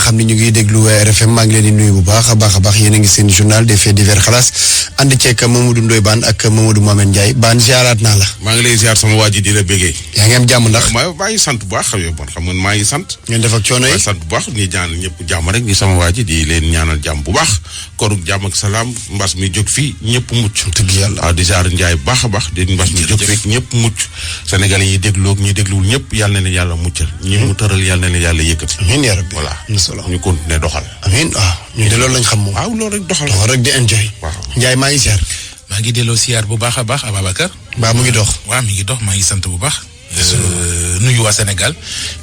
xam ne ñu ngi déglu RFM maa ngi leen di nuyu bu baax a baax yéen a ngi seen journal des faits divers xalaas ànd ceeg Mamadou Ndoye Bane ak Mamadou Mohamed Ndiaye Bane ziaraat naa la. maa ngi lay ziar sama waa ji di la bégee. yaa ngi am jàmm ndax. maa ngi sant bu baax xam nga maa ngi sant. ngeen def ak coono yi sant bu baax ñuy ñaanal ñëpp jàmm rek ni sama waa ji di leen ñaanal jàmm bu baax korug jàmm ak salaam mbas mi jóg fii ñëpp mucc. dëgg yàlla waaw di ziar Ndiaye bu baax a baax di mbas mi jóg fii ñëpp mucc Sénégalais yi dégloo ak ñi dégluwul ñëpp yàlla na leen yàlla muccal ñi mu tëral yàlla na leen yàlla yëkkati. amiin yaa rabbi voilà solo ñu continuer doxal. amiin waaw ñu de loolu lañ xam moom. waaw loolu rek doxal rek di enjoy. waaw Ndiaye maa ngi ziar. maa ngi delloo siyaar bu baax a baax Ababacar. mbaa mu ngi dox. waaw mi ngi dox maa ngi sant bu baax. nuyu waa Sénégal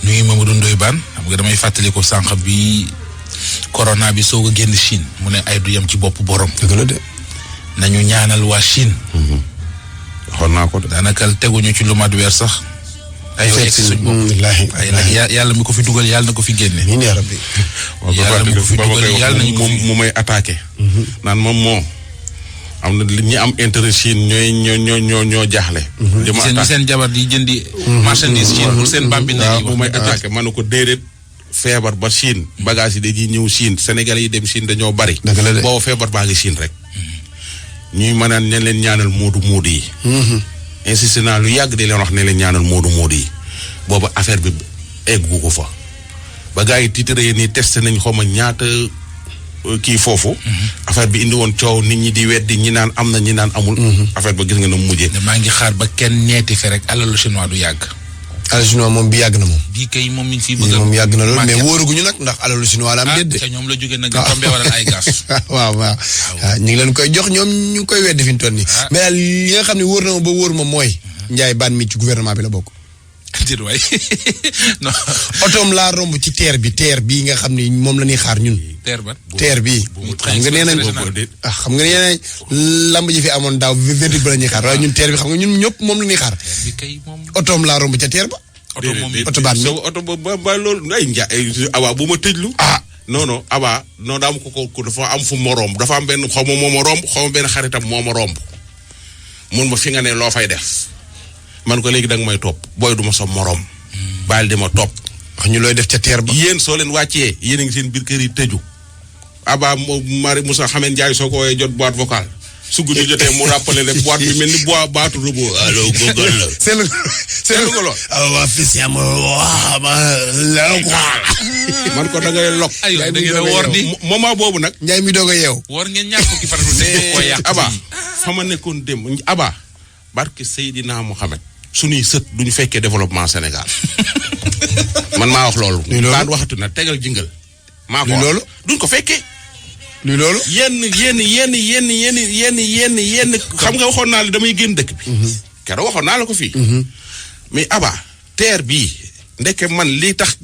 nuyu Mamadou Ndoye Bane xam nga damay fàttali ko sànq bi corona bi soog a génn Chine mu ne ay du yem ci bopp borom. dëgg la de. nañu ñaanal waa Chine. waxoon naa ko de. daanaka teguñu ci lu mat weer sax. ay yegg si suñ bopp ay nag yàlla mi ko fi dugal yàlla na ko fi génne. amiin yaa rabbi. yàlla mi ko fi dugal yàlla nañu ko fi mu may attaqué. naan moom moo. am na ñi am intérêt Chine ñoo jaaxle. ñi seen jabar di jëndi. marchandise Chine pour seen bambine yi. bu may attaqué ma ne ko déedéet feebar ba Chine bagage yi dañuy ñëw Chine Sénégalais yi dem Chine dañoo bari. dëgg la de booba feebar baa ngi Chine rek. ñuy mën a ne leen ñaanal moodu yi. insisté naa lu yàgg di leen wax ne leen ñaanal moodu yi. booba affaire bi eggu ko fa. ba gars yi tiitaree nii testé nañ xaw ma ñaata. kii foofu. affaire bi indi woon coow nit ñi di weddi ñi naan am na ñi naan amul. affaire ba gis nga na mu mujjee. maa ngi xaar ba kenn neeti fi rek alalu chinois du yàgg. alalu chinois moom bi yàgg na moom. bii kay moom mi ngi fiy bëgg moom yàgg na loolu mais wóoruguñu nag ndax alalu chinois la am déedéet. ca ñoom la jógee nag nga tombé waral ay gas. waaw ñu ngi leen koy jox ñoom ñu ngi koy weddi fi ñu toll nii. mais daal li nga xam ne wóor na ma ba wóor ma mooy. Ndiaye Bane mi ci gouvernement bi la bokk. déet waay non. otoom laa romb ci teer bii nga xam ne moom la ñuy xaar ñun. teer bii. xam nga nee nañ xam nga nee nañ lamb ji fi amoon daaw verdict ba la ñuy xaar waaye ñun teer bi xam nga ñun ñëpp moom la ñuy xaar. otoom laa romb ca teer ba. oto baan mi oto ba loolu ay Aba bu ma tëjlu. non Aba non daa am ko dafa am fu ma romb dafa am benn xaw ma moo ma romb xaw ma benn xaritam moo ma romb mun ma fi nga ne loo fay def. man ko léegi danga may topp booy duma sa morom. bàyyil di ma topp. wax ñu looy def ca teer ba. yéen soo leen wàccee yéen a ngi seen biir kër yi tëju. Aba Mari Moussa xameen Ndiaye soo ko woowee jot boîte vocale. su guddi jotee mu rappelé ne boîte bi mel ni baatu robot. allo Google la. seetlu ko lool. waa fii am man ko da ngay lok. aywa da ngeen a woor di moment boobu nag. Ndiaye mi doog a yeew. woor ngeen ñàkk ko ki faral di yàq. Aba fa ma nekkoon démb Aba barke Seydina Mohamed. suñuy sët duñu fekkee développement Sénégal man maa wax loolu. baan waxatu na tegal jingal. maa ko wax loolu duñ ko fekkee. luy loolu. yenn xam nga waxoon naa la damay génn dëkk bi. keroog waxoon naa la ko fii. mais Aba teer bii ndeke man li tax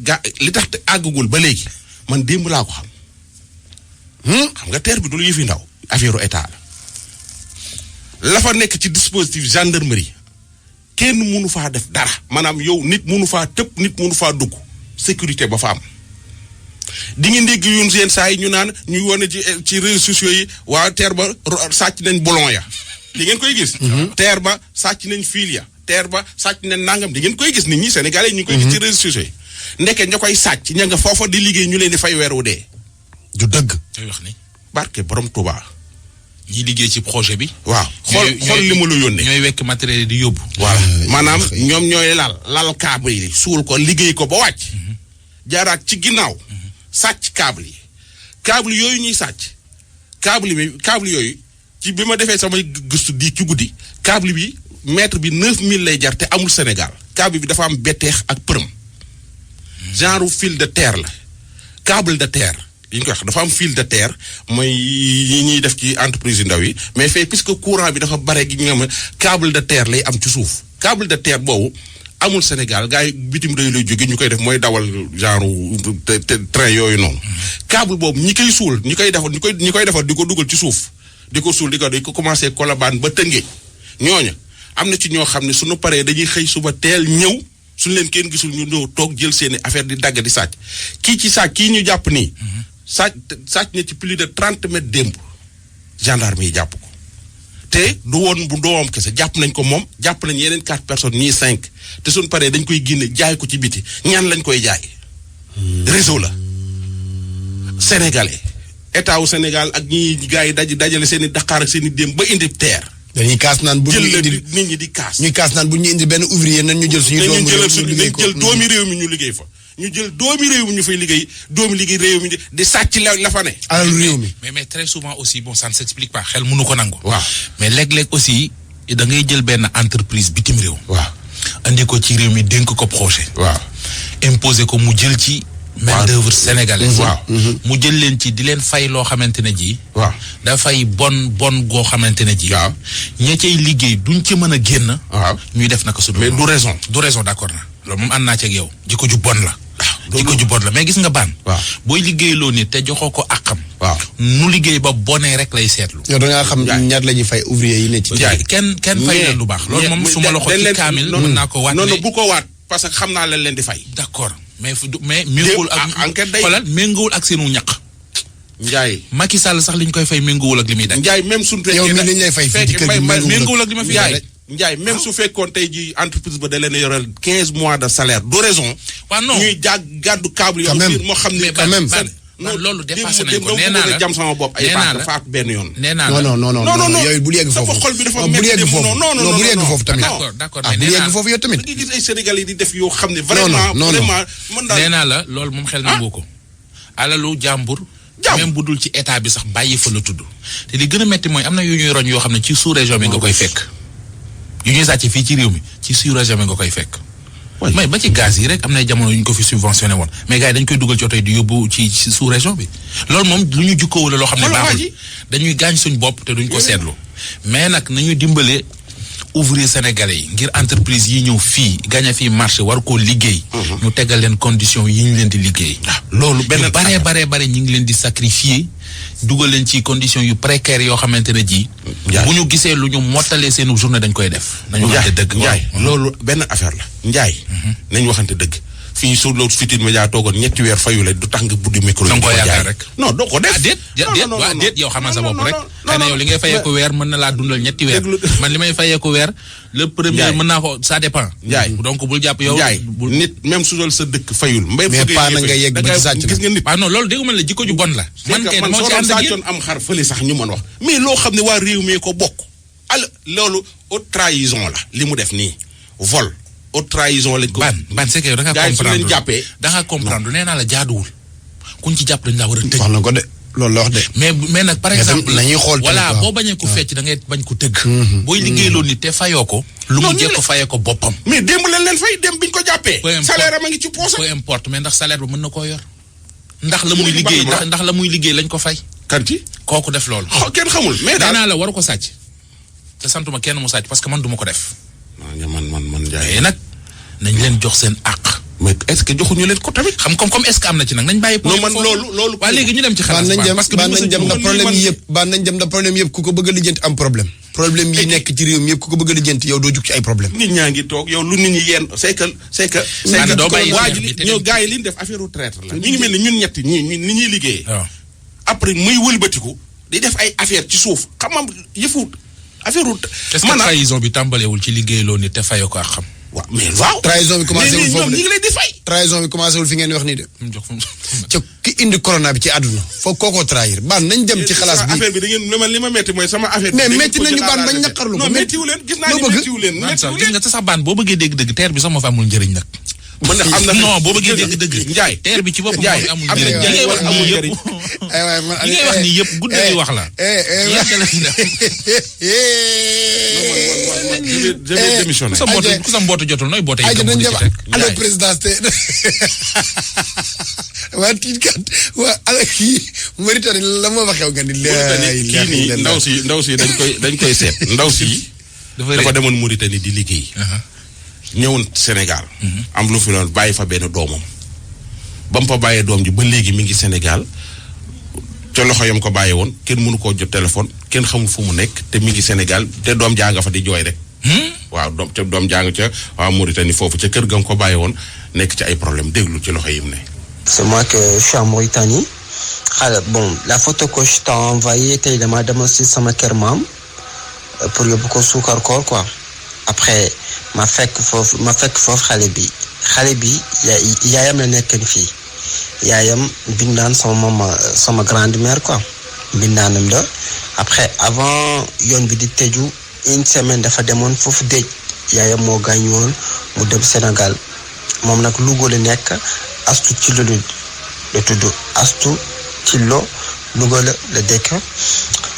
àggagul ba léegi man démb laa ko xam. xam nga teer bi du lu yëfi ndaw affaire état la fa nekk ci dispositif gendarmerie. kenn mënu faa def dara maanaam yow nit mënu faa tëb nit mënu faa dugg sécurité ba fa am di ngeen dégg yoon seen saa yi ñu naan ñuy wane ci réseaux sociaux yi waa teer ba sàcc nañ bolon ya di ngeen koy gis. teer ba sàcc nañ fil ya teer ba sàcc nañ nangam di ngeen koy gis nit ñi Sénégalais yi ñu ngi koy gis ci réseaux sociaux yi ndeke ña koy sàcc ña nga foofa di liggéey ñu leen di fay weer wu dee. du dëgg. day wax ni barke borom Touba. ñi liggéey ci projet bi. waaw xool li ma la yónnee. ñooy wekk matériel di yóbbu. voilà maanaam ñoom ñooy lal câble yi suul ko liggéey ko ba wàcc. jaaraat ci ginnaaw. sàcc câble yi. câble yooyu ñuy sàcc. câble yooyu ci bi ma defee samay gëstu di ci guddi. câble bi mètre bi 9000 lay jar te amul Sénégal. câble bi dafa am betteex ak përëm. genre fil de terre la. câble de terre. yi ñu koy wax dafa am fil de terre mooy yi ñuy def ci entreprise yu ndaw yi mais fait puisque courant bi dafa bare gi nga xam ne câble de terre lay am ci suuf câble de terre boobu amul Sénégal gars yi bitim réew lay jóge ñu koy def mooy dawal genre train yooyu noonu. câble boobu ñi koy suul ñi koy defar di ko dugal ci suuf di ko suul di ko commencé Colobane ba Tëngéej ñooñu am na ci ñoo xam ne suñu paree dañuy xëy suba teel ñëw suñu leen kenn gisul ñu ñëw toog jël seeni affaire di dagg di sàcc kii ñu jàpp nii. sàcc na ci plus de 30 mètres démb gendarme yi jàpp ko te du woon bu doomam kese jàpp nañ ko moom jàpp nañ yeneen 4 personnes ñii 5 te suñ paree dañ koy génne jaay ko ci biti ñaan lañ koy jaay réseau la sénégalais état wu Sénégal ak ñi gars yi dajale seen i Dakar ak seen i déem ba indi terre. dañuy kaas naan bu ñu indi nit ñi di kaas. ñuy kaas naan bu ñu indi benn ouvrier nan ñu jël suñu doomu réew jël doomi réew mi ñu liggéey fa. ñu jël doomi réew mi ñu fay liggéey doomi liggéey réew mi di sàcc la fa ne. alal réew mi. mais très souvent aussi bon ça ne s'explique pas xel mënu ko nangu. waaw mais léeg-léeg aussi da ngay jël benn entreprise bitim réew. waaw andi ko ci réew mi dénk ko projet. waaw imposer ko mu jël ci. main d'œuvre sénégalaise. waaw mu jël leen ci di leen fay loo xamante ne ji. waaw dafay bon goo xamante ne ji. waaw ña cay liggéey duñ ci mën a génn. waaw ñuy def naka su mais du raison. du raison d'accord na loolu moom ànd naa ci ak yow. jikko ju bon la. jikko ju bon la mais gis nga baan. waaw booy liggéeyloo nit te joxoo ko àqam. waaw nu liggéey ba bonee rek lay seetlu. yow da ngaa xam ñaar la ñuy fay ouvrier yi ne ci. kenn fay leen lu baax. loolu moom su ma la ko ci kaamil. mën naa ko waat non bu ko waat parce que xam naa leen di fay. d'accord mais méngoowul ak enquête day xoolal méngoowul ak seenu ñaq. Ndiaye. Macky Sall sax li ñu koy fay méngoowul ak li muy daj. Ndiaye même suñu fekkee yow mii lañ lay fay fii ci kër gi méngoowul ak li ma fi jaay. Ndiaye même su fekkoon tey ji entreprise ba da leen a yoral 15 mois de salaire du raison. waaw non ñuy gàddu câble yow moo xam ne quand même non loolu dépassé nañ ko nee naa la jam sama bopp ay faak benn yoon. nee naa la non yooyu bul yegg foofu. xol bi dafa bul yegg foofu non bul yegg foofu tamit. d'accord bul yegg foofu yow tamit. da ngay gis ay Sénégalais yi di def yoo xam ne vraiment mën daal nee naa la loolu moom xel nangu ko. alalu jàmbur. même bu dul ci état bi sax bàyyi fa la tudd. te li gën a metti mooy am na yu ñuy roñ yoo xam ne ci sous région bi nga koy fekk. yu ñuy sàcc fii ci réew mi ci sous région bi nga koy fekk. mais ba ci gaz yi rek am na jamono yu ñu ko fi subventionné woon mais gars yi dañ koy dugal ci oto yi di yóbbu ci sous région bi loolu moom lu ñu jukkoo wala loo xam ne baaxul dañuy gaañ suñ bopp te duñ ko seetlu mais nag nañu dimbale ouvrier sénégalais yi ngir entreprise yi ñëw fii gagné fii marché war koo liggéey. ñu tegal leen condition yi ñu leen di liggéey. loolu benn bare ñu ngi leen di sacrifier dugal leen ci condition yu précaires yoo xamante ne ji. bu ñu gisee lu ñu mottalee seen journée dañ koy def. nañu waxante dëgg Ndiaye loolu benn affaire la Ndiaye. nañ waxante dëgg. fii su loolu Futurs Médias toogoon 3 weer fayu la du tax nga buddi micro yi. da nga ko yaakaar rek. non doo ko def. déet yow xamal sa bopp rek. xëy na yow li ngay fayee ko weer mën na laa dundal 3 weer. man li may fayee ko weer. le premier mën naa ko ça dépend. Ndiaye donc bul jàpp yow. Ndiaye nit même su dool sa dëkk fayul. mais pas na nga yegg ba ci sàcc gis nga nit. waaw non loolu déggu ma la jikko ju bon la. man kay moo ci ànd ak yéen am xar fële sax ñu mën wax. mais loo xam ne waa réew mi ko bokk. loolu haute trahison la li mu def nii vol. haute trahison lañ ko. ban c'est que da nga comprendre nee naa la jaaduwul. kuñ ci jàpp dañ laa war a tëj. wax na ko de loolu la wax de. mais nag par exemple nañuy xool voilà boo bañee ko fecc da ngay bañ ko tëgg. booy liggéeyloo nit te fayoo ko. lu mu jekk fayee ko boppam. mais démb leen fay dem biñ ko jàppee. salaire am a ngi ci poosam. peu importe mais ndax salaire ba mën na koo yor. ndax la muy liggéey ndax la muy liggéey lañ ko fay. kanti kooku def loolu. kenn xamul mais daal nee naa la waru ko sàcc. te santuma kenn mu sàcc parce que man duma ko def. man Ndiaye nag nañ leen jox seen àq. mais est-ce que joxuñu leen ko tamit. xam comme est-ce que am na ci nag nañ bàyyi. non man loolu. waa léegi ñu dem ci xalaat parce que nañ dem na problème yëpp ku ko bëgg a lijjanti am problème. problème yi nekk ci réew mi yëpp ku ko bëgg a lijjanti yow doo jug ci ay problème. nit ñaa ngi toog yow lu nit ñi yenn c'est que doo bàyyi waa ji ñoo gars yi li ñu def affaire u traître la. ñu ngi mel ni ñun ñetti ni ñuy liggéeyee. après muy wëlbatiku di def ay affaire ci suuf xam nga yëfu affaire u. est-ce que trahison bi tàmbalewul ci liggéeyloo nit te fayoo ko ak xam. waaw mais waaw. trahison bi commencé wul foofu de ñi ngi leen di fay. trahison bi commencé wul fi ngeen wax nii de. ca ki indi corona bi ci àdduna. foog kookoo trahir baan nañ dem ci xalaas bi. affaire bi da ngeen li ma métti mooy sama affaire. mais métti nañu baan bañ naqarlu ko. non méttiwu leen gis naa ni méttiwu leen. gis nga sax baan boo bëggee dégg-dëgg teer bi sax moo fi amul njëriñ nag. mën na am na non boo bëggee dégg-dëgg. Ndiaye teer bi ci boppam moo fi amul njëriñ. li ngay wax nii yëpp li ngay wax nii yëpp guddali wax la. je vais démissionner. ku sa mbootu jotul nooy boote yi kam di ci teg allo présidence te waa tiit kat waa ala kii Mauritanie la moo fa xew nga ni kii nii ndaw si dañ koy seet ndaw si dafa demoon Mauritanie di liggéey ñëwoon Sénégal am lu fi loon bàyyi fa benn doomam ba mu fa bàyyee doom ji ba léegi mi ngi Sénégal ca loxo yam ko bàyyi woon kenn mënu koo jot téléphone kenn xamul fu mu nekk te mi ngi Sénégal te doom jaa nga fa di jooy rek waaw doom jàng ca waaw Mauritanie foofu ca kër ga nga ko bàyyi woon nekk ci ay problème déglu ci loxo yi mu ne. C'est moi que je suis en Mauritanie. Bon, la photo que je t'ai envoyée tey dama demoon si sama kër maam pour yóbbu ko suukar koor quoi. Après ma fekk foofu xale bi yaayam la nekk fii yaayam bindaan sama maman sama grande-mère quoi bindaanam la après avant yoon bi di tëju une semaine dafa demoon foofu dëj yaayam moo gaañ woon mu dem Sénégal moom nag Louga la nekk Astu Cillo la tudd Astu Cillo Louga la dëkk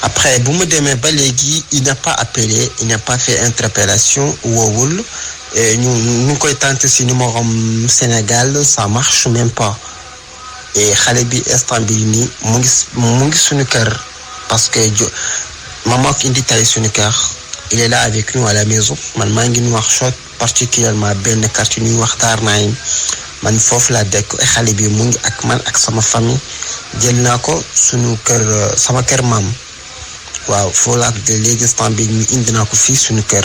après bu mu demee ba léegi il n'a pas appelé il n'a pas fait interpellation woowul ñu ngi koy tenté si numéro am Sénégal ça marche même pas et xale bi instant bi nii mu ngi suñu kër parce que maman ko indi tey suñu kër il est là avec nous à la maison man maa ngi ñu wax Nouakchott particulièrement benn quartier ñuy wax Darnaïm man foofu laa dëkk xale bi mu ngi ak man ak sama famille jël naa ko suñu kër sama kër maam waaw foo laa de léegi instant bi ñu indi naa ko fii suñu kër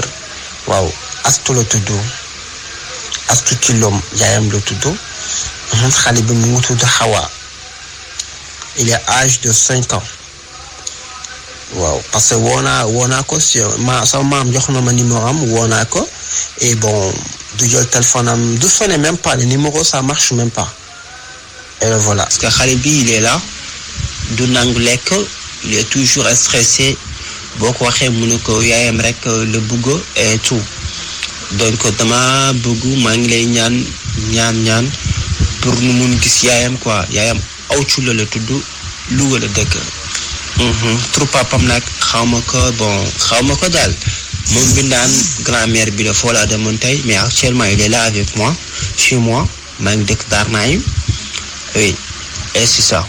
waaw Astu la tudd Astu Cillo yaayam la tudd xale bi mu ngi tudd Hawa il est âgé de 5 ans waaw parce que woo naa ko si sama maam jox na ma numéro am woo naa ko et bon du jël téléphone am du sonné même pas le numéro ça marche même pas et voilà. parce que xale bi il est là du nangu lekk il est toujours stressé boo ko waxee mu ne ko yaayam rek la bëgg et tout donc dama bëgg maa ngi lay ñaan pour nu mun gis yaayam quoi yaayam aw Cillo la tudd Louga la dëkk. trop papam nag xaw ma ko daal moom bindaan grand-mère bi la foo laa demoon tey mais actuellement il est là avec moi chez moi maa ngi dëkk Darnaïm oui et c'est ça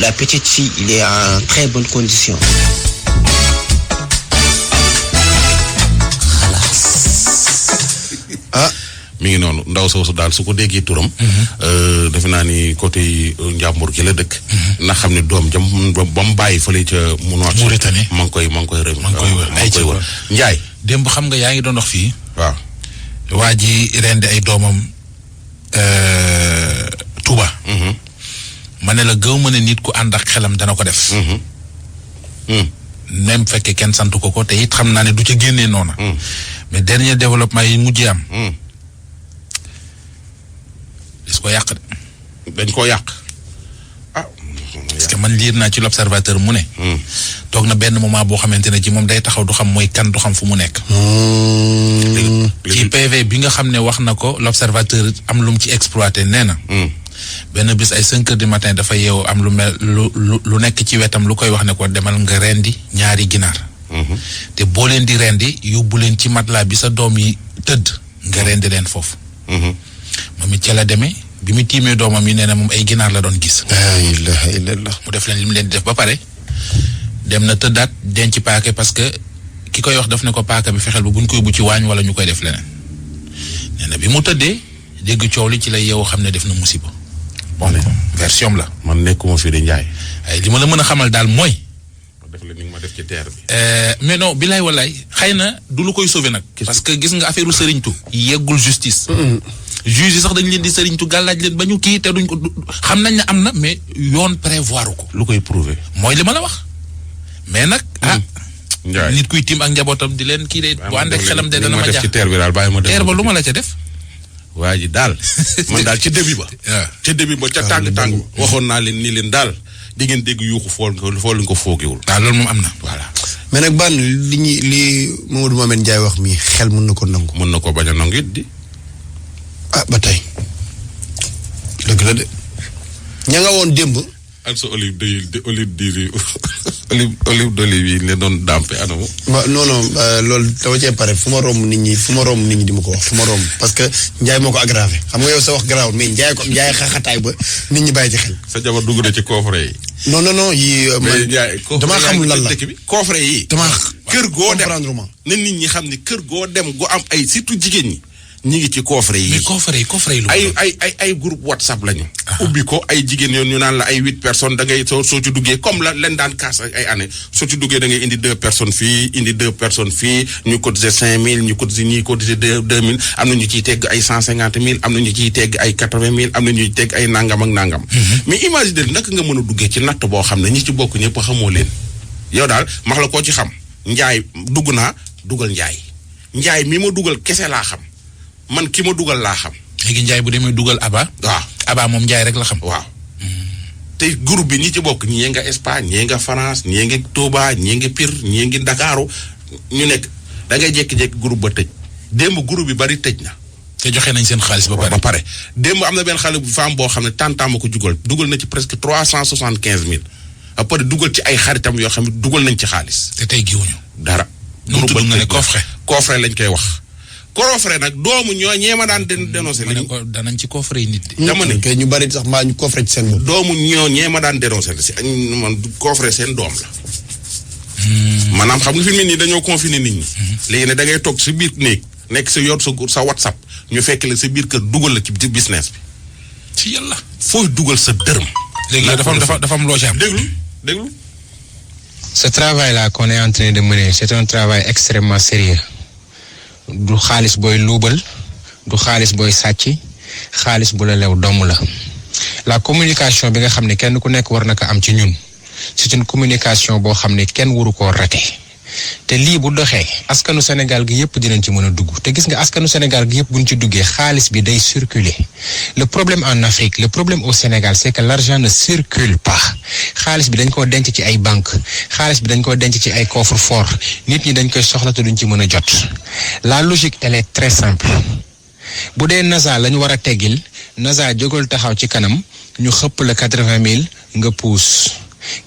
la petite fille il est en très bonne condition. mi ngi noonu ndaw soosu daal su ko déggee turam. defe naa ni côté Njàmbur gi la dëkk. na xam ne doom jam ba mu bàyyi fële ca Mauritanie ma ngi koy wër Njaay démb xam nga yaa ngi doon wax fii. waaw. waa ji rendi ay doomam Touba. ma ne la gëw ma ne nit ku ànd ak xelam dana ko def. même fekkee kenn santu ko te it xam naa ne du ca génnee noona mais dernier développement yi mujjee am. des ko yàq de. dañ koo yàq parce que man liir naa ci l'observateur mu ne. toog na benn moment boo xamante ne ci moom day taxaw du xam mooy kan du xam fu mu nekk. ci PV bi nga xam ne wax na ko l'observateur am lu mu ci exploité nee na. benn bis ay 5 heures du matin dafa yeewu am lu mel lu nekk ci wetam lu koy wax ne ko demal nga rendi ñaari ginaar. te boo leen di rendi yóbbu leen ci matelas bi sa doom yi tëdd nga rendi leen foofu. moom it ca la demee bi mu tiimee doomam yi nee na moom ay ginaar la doon gis. la ilaha illallah. mu def leen li mu leen di def ba pare dem na tëddaat denc paaka parce que ki koy wax daf ne ko paaka bi fexeel ba buñ koy bu ci waañ wala ñu koy def leneen nee na bi mu tëddee dégg coow li ci la yeewu xam ne def na musiba. bon version la. man nekkuma fii di Njaay. ay li ma la mën a xamal daal mooy. def la ni nga ma def ci terre bi. mais non bilaay walaay xëy na du lu koy sauver nag. parce que gis nga affaire sëriñtu yeggul justice. juge yi sax dañ leen di sëriñtu gàllaaj leen ba ñu kii te duñ ko xam nañ ne am na mais yoon prévoir ko. lu koy prouver. mooy li ma la wax. mais nag Njaay nit kuy tiim ak njabootam di leen kii de. bu ànd ak xelam de dana ma def ci terre bi daal bàyyi ma def. terre ba lu ma la ca def. waa ji daal man daal ci début ba. ca début ba ca tàng waxoon naa leen ni leen daal di ngeen dégg yuuxu fool nga ko foogewul. waaw loolu moom am na. voilà. mais nag ban li Mamadou Mohamed Ndiaye wax mi xel mën na ko nangu. mën na ko bañ a nangu it di. ba tey dëgg la de ña nga woon démb. ak sa olive d'olive yi leen doon dàmpe anamu. non loolu dama cee pare fu ma romb nit ñi di ma ko wax fu ma romb parce que Ndiaye moo ko aggravé xam nga yow sa wax garaawul mais Ndiaye xaxataay ba nit ñi bàyyi ci xel. sa jabar dugg na ci coffre yi. non yii. mais Ndiaye damaa xamul lan la coffre yi. kër goo dem comprendre na nit ñi xam ni kër goo dem gu am ay surtout jigéen ñi. ñi ngi ci coffre yi. mais coffre yi lu ay groupe WhatsApp lañu. ubbi ko ay jigéen yoon ñu naan la ay 8 personnes da ngay soo ci duggee comme la leen daan kaas ay année soo ci duggee da ngay indi 2 personnes fii indi 2 personnes fii ñu cotiser 5000 ñu cotiser ñii cotiser 2000 am na ñu ciy tegg ay 150000 am na ñu ciy tegg ay 80000 am na ñuy tegg ay nangam ak nangam. mais imagine naka nga mën a duggee ci natt boo xam ne ñi ci bokk ñëpp xamoo leen. yow daal max la koo ci xam Njaay dugg naa dugal Njaay mi ma dugal kese laa xam. man ki ma dugal laa xam. léegi Ndiaye bu demee dugal Aba. waaw Aba moom Njaay rek la xam. waaw te groupe bi ñi ci bokk ñii nga Espagne ñii nga France ñii nga Touba ñii nga Pire ñii nga Ndakaaru ñu nekk da ngay jékki-jékki groupe ba tëj démb groupe bi bari tëj na. te joxe nañ seen xaalis ba pare. démb am na benn xale bu femme boo xam ne tantam ko dugal na ci presque 375 000 après dugal ci ay xaritam yoo xam ne dugal nañ ci xaalis. te tey giwuñu dara. nu mu tudd nga ne coffret lañ koy wax. coffret nag doomu ñoo ñeema daan dénoncé. ma ne ko danañ ci coffret yi nit. dama ne ñu bari sax mbaa ñu coffret ci seen bopp. doomu ñoo ñeema daan dénoncé si man coffret seen doom la. maanaam xam nga fi mu ne nii dañoo confiné nit ñi. léegi ne da ngay toog si biir néeg nekk sa yor sa WhatsApp ñu fekk la sa biir kër dugal la ci business bi. ci yàlla. fooy dugal sa dërëm. léegi dafa am loo ci am. déglu. Ce travail-là qu'on est en train de mener, c'est un travail extrêmement sérieux. Du xaalis booy luubal du xaalis booy sàcc xaalis bu la lew domm la. La communication bi nga xam ne kenn ku nekk war na ko am ci ñun c'est une communication boo xam ne kenn waru koo raté te lii bu doxee askanu Sénégal gi yëpp dinañ ci mën a dugg te gis nga askanu Sénégal gi yëpp buñ ci duggee xaalis bi day circuler. Le problème en Afrique, le problème au Sénégal, c'est que l'argent ne circule pas. xaalis bi dañ koo denc ci ay banque xaalis bi dañ koo denc ci ay coffre-fort nit ñi dañ koy soxla te duñ ci mën a jot. La logique elle est très simple bu dee NASA lañu war a teggil NASA jógal taxaw ci kanam ñu xëpp la 80 000 nga puus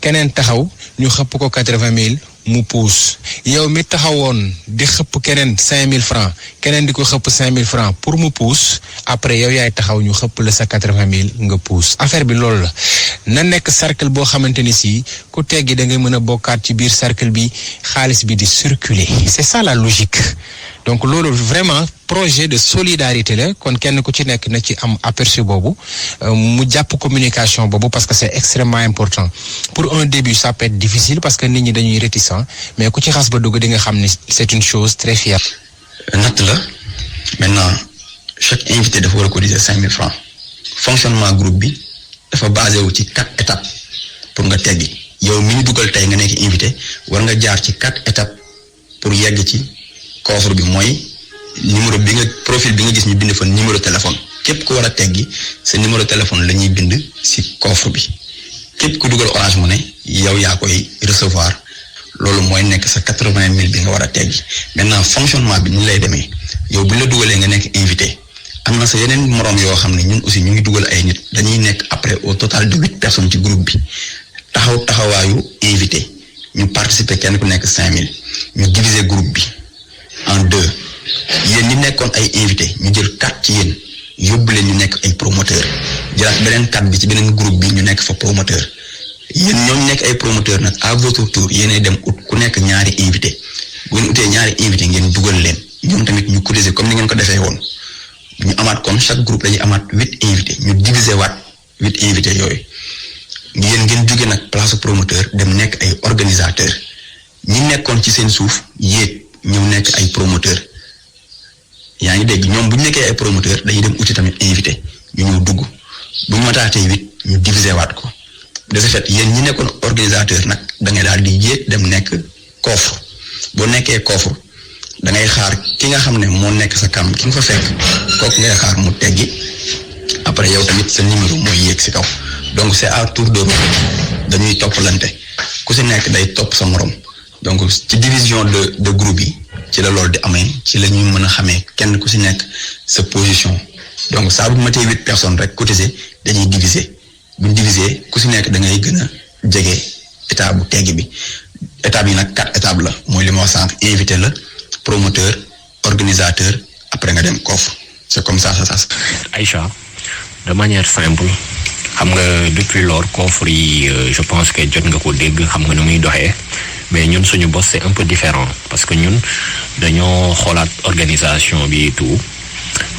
keneen taxaw ñu xëpp ko 80 000 mu puus yow mi taxawoon di xëpp keneen 5 000 francs keneen di ko xëpp 5 000 francs pour mu puus après yow yaay taxaw ñu xëpp la sa 80 000 nga puus affaire bi loolu la na nekk cercle boo xamante ni si ku teggi da ngay mën a bokkaat ci biir cercle bi xaalis bi di circuler c'est ça la logique donc loolu vraiment projet de solidarité la kon kenn ku ci nekk na ci am aperçu boobu mu jàpp communication boobu parce que c'est extrêmement important pour un début ça peut être difficile parce que nit ñi dañuy réticent mais ku ci xas ba dugg di nga xam ni c'est une chose très fière. natt la maintenant chaque invité dafa war a cotiser 5 000 francs fonctionnement groupe bi dafa basé wu ci 4 étapes pour nga teggi yow mi ñu dugal tey nga nekk invité war nga jaar ci 4 étapes pour yegg ci coffre bi mooy numéro bi nga profil bi nga gis ñu bind fa numéro téléphone képp ku war a teggi sa numéro téléphone la ñuy bind ci coffre bi képp ku dugal Orange Money yow yaa koy recevoir loolu mooy nekk sa 80 000 bi nga war a teggi maintenant fonctionnement bi ni lay demee yow bu la dugalee nga nekk invité am na sa yeneen moroom yoo xam ne ñun aussi ñu ngi dugal ay nit dañuy nekk après au total de 8 personnes ci groupe bi taxawaayu invité ñu participer kenn ku nekk 5 000 ñu diviser groupe bi en 2 yéen ñi nekkoon ay invité ñu jël 4 ci yéen yóbbu leen ñu nekk ay promoteur jëlaat beneen 4 bi ci beneen groupe bi ñu nekk fa promoteur yéen ñooñu nekk ay promoteur nag à votre tour yéenay dem ut ku nekk ñaari invité bu ngeen utee ñaari invité ngeen dugal leen ñoom tamit ñu cotiser comme ni ngeen ko defee woon ñu amaat kon chaque groupe dañuy amaat 8 invités ñu diviser waat 8 invités yooyu yéen ngeen jóge nag place promoteur dem nekk ay organisateur ñi nekkoon ci seen suuf yéeg ñëw nekk ay promoteur yaa ngi dégg ñoom bu ñu nekkee ay promoteur dañuy dem uti tamit invité ñu ñëw dugg bu ñu mataatee 8 ñu diviser waat ko de ce fait yéen ñi nekkoon organisateur nag da ngay daal di yéeg dem nekk coffre boo nekkee coffre da ngay xaar ki nga xam ne moo nekk sa kam ki nga fa fekk kooku ngay xaar mu teggi après yow tamit sa numéro mooy yéeg si kaw donc c'est à tour de rôle dañuy toppalante ku si nekk day topp sa morom donc ci division de groupe yi ci la loolu di amee ci la ñuy mën a xamee kenn ku si nekk sa position donc saa bu matee 8 personnes rek cotiser dañuy diviser buñ diviser ku si nekk da ngay gën a jege état bu teggi bi étape yi nag 4 étapes la mooy li ma wax sànq invité la promoteur organisateur après nga dem coffre c'est comme ça ça se. Aïcha de manière simple xam nga depuis lors coffre yi je pense que jot nga ko dégg xam nga nu muy doxee mais ñun suñu boss c'est un peu différent parce que ñun dañoo xoolaat organisation bi et tout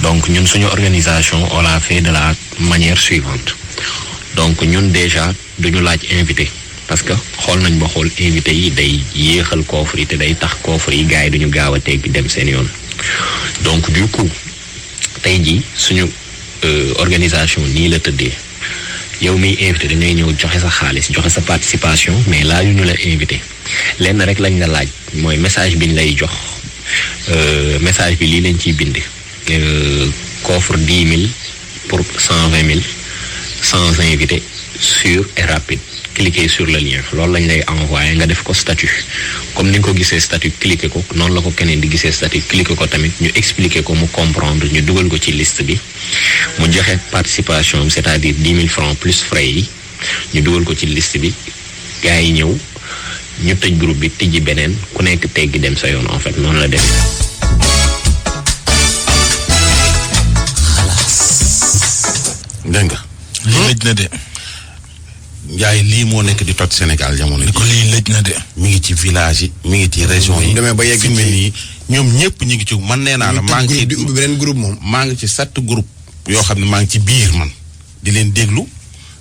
donc ñun suñu organisation on l'a fait de la manière suivante donc ñun déjà duñu laaj invité parce que xool nañ ba xool invité yi day yéexal coffre yi te day tax coffre yi gars yi duñu gaaw a tegg dem seen yoon donc du coup tey jii suñu organisation nii la tëddee yow miy invité dañuy ñëw joxe sa xaalis joxe sa participation mais laaju ñu la invité lenn rek lañ la laaj mooy message biñ lay jox message bi lii lañ ciy bind coffre 10 000 pour 120 000 sans invité, sûr et rapide. Cliquez sur le lien loolu lañ lay envoyer nga def ko statut comme ni nga ko gisee statut cliquer ko noonu la ko keneen di gisee statut cliquer ko tamit ñu expliquer ko mu comprendre ñu dugal ko ci liste bi mu joxe participation c'est-à-dire 10 000 francs plus frais yi ñu dugal ko ci liste bi gars yi ñëw ñu tëj groupe bi tijji beneen ku nekk teggi dem sa yoon en fait noonu la demee. dégg nga. lii lëj na de. Njaay lii moo nekk di toj Sénégal jamono ko lii lëj na de. mi ngi ci village yi mi ngi ci région yi. demee ba yegg fi mu ne nii ñoom ñëpp ñu ngi ci man nee naa la. maa ngi ci di ubbi beneen groupe moom. maa ngi ci 7 groupe yoo xam ne maa ngi ci biir man di leen déglu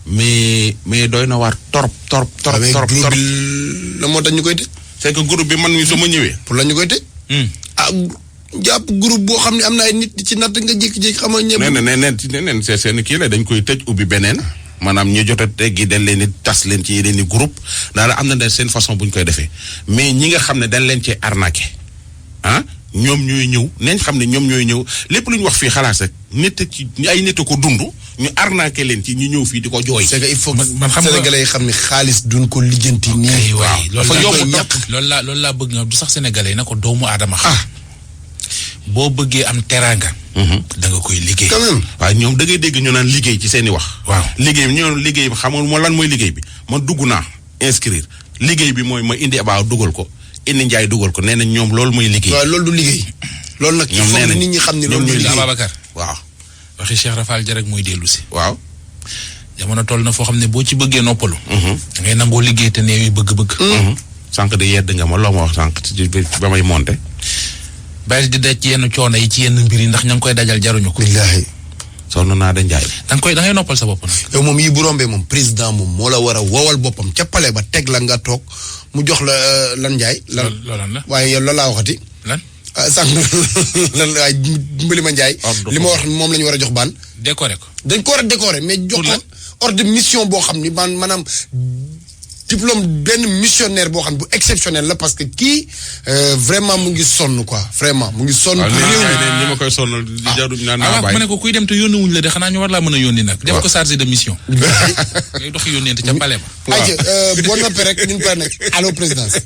mais doy na waar torop. groupe bi la moo tax ñu koy tëj. c'est que groupe bi man mi su ma ñëwee. pour la ñu koy tëj. jàpp groupe boo xam ne am na ay nit ci natt nga jékki-jékki xam nga ñëpp. neen seen kii la dañ koy tëj ubbi beneen. maanaam ñu jot a teggi dañ leen di tas leen ci yeneen i groupe daanaka am na seen façon bu ñu koy defee mais ñi nga xam ne dañ leen ci arnaqué ñoom ñooy ñëw nañ xam ne ñoom ñooy ñëw lépp lu ñu wax fii xalaat rek nit ci ay nit a ko dund ñu arnaqué leen ci ñu ñëw fii di ko jooy. c'est que il faut man xam nga Sénégalais yi xam ne xaalis duñ ko lijjanti nii. waaw dafa yomb ñàkk loolu laa bëgg nga du sax Sénégalais yi na ko doomu aadama xam. boo bëggee am teraanga. da nga koy liggéey. quand même. waaw ñoom da ngay dégg ñu naan liggéey ci seen i wax. waaw liggéey bi ñoo liggéey bi xam nga moo lan mooy liggéey bi man dugg naa inscrire liggéey bi mooy ma indi abaa dugal ko indi njaay dugal ko nee nañ ñoom loolu mooy liggéey. waaw loolu du liggéey. loolu nag il faut que nit ñi xam ne loolu du liggéey. Ababacar. waaw. waxi Cheikh Rafal ja rek mooy dellu si. waaw. jamono toll na foo xam ne boo ci bëggee noppalu. da ngay nangoo liggéey te neew yi bëgg-bëgg. sànq de yedd nga ma loo ma wax sànq ba may monté. bàyyi di daj ci yenn coono yi ci yenn mbir yi ndax ña ngi koy dajal jaruñu ko. billaahi. sonn naa da njaay. da ngay noppal sa bopp nag. yow moom yi bu rombee moom président moom moo la war a wowal boppam ca palais ba teg la nga toog mu jox la lan njaay. lan la waaye yow lan laa waxati. lan. sànq lan waaye dimbali ma njaay. li ma wax moom la ñu war a jox baan. décorer ko. dañ ko war a décorer mais jox ko ordre de mission boo xam ni maanaam diplôme benn missionnaire boo xam bu exceptionnel la parce que kii vraiment mu ngi sonn quoi vraiment mu ngi sonn. ni ma koy sonnal di jaru naan naa bàyyi. ma ne ko kuy dem te yónni wuñ la de xanaa ñu war laa mën a yónni nag. def ko chargé de mission. ngay dox yónneente ca palais ba. waaw boo noppee rek ñu pare nag allo présidence.